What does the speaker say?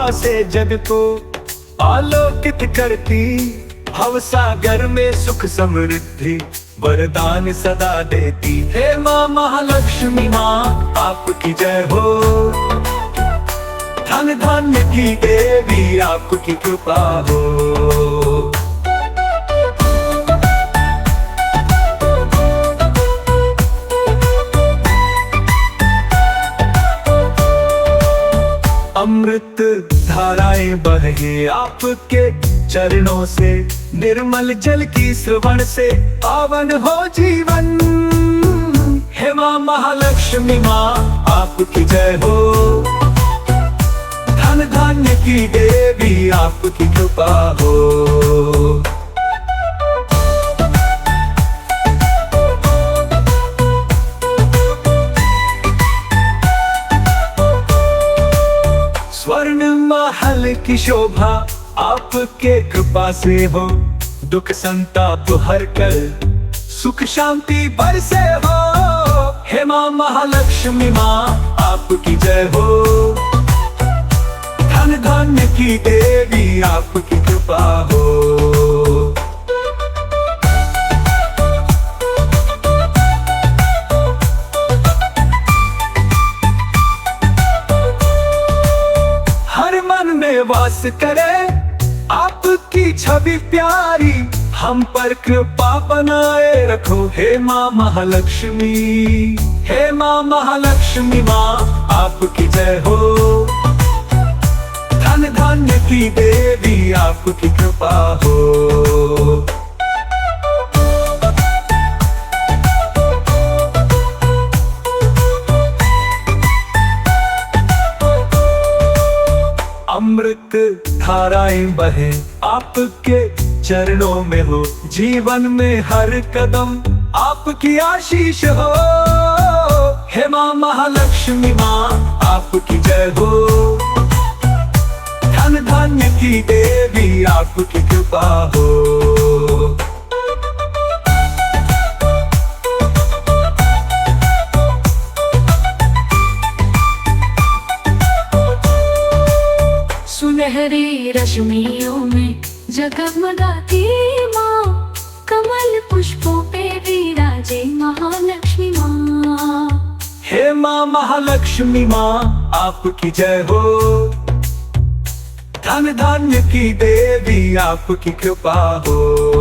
कृपा से जग को आलोकित करती, भव सागर में सुख समृद्धि वरदान सदा देती। हे माँ महालक्ष्मी माँ आपकी जय हो, धन धान्य की देवी आपकी कृपा हो। अमृत धाराएं बहे आपके चरणों से, निर्मल जल की श्रवण से पावन हो जीवन। हे माँ महालक्ष्मी माँ आपकी जय हो, धन धान्य की देवी आपकी कृपा हो। स्वर्ण महल की शोभा आपके कृपा से हो, दुख संताप हर कर सुख शांति बरसे हो। हे माँ महालक्ष्मी माँ आपकी जय हो, धन धान्य की देवी आपकी कृपा हो। हर मन में वास करे आपकी छवि प्यारी, हम पर कृपा बनाए रखो हे माँ महालक्ष्मी। हे माँ महालक्ष्मी माँ आपकी जय हो, धन धान्य की देवी आपकी कृपा हो। अमृत धाराएं बहे आपके चरणों में हो, जीवन में हर कदम आपकी आशीष हो। हे माँ महालक्ष्मी माँ आपकी जय हो, धन धान्य की देवी आपकी कृपा हो। सुनहरी रश्मियों में जगमगाती माँ, कमल पुष्पों पे विराजे महालक्ष्मी माँ। हे माँ महालक्ष्मी माँ आपकी जय हो, धन धान्य की देवी आपकी कृपा हो।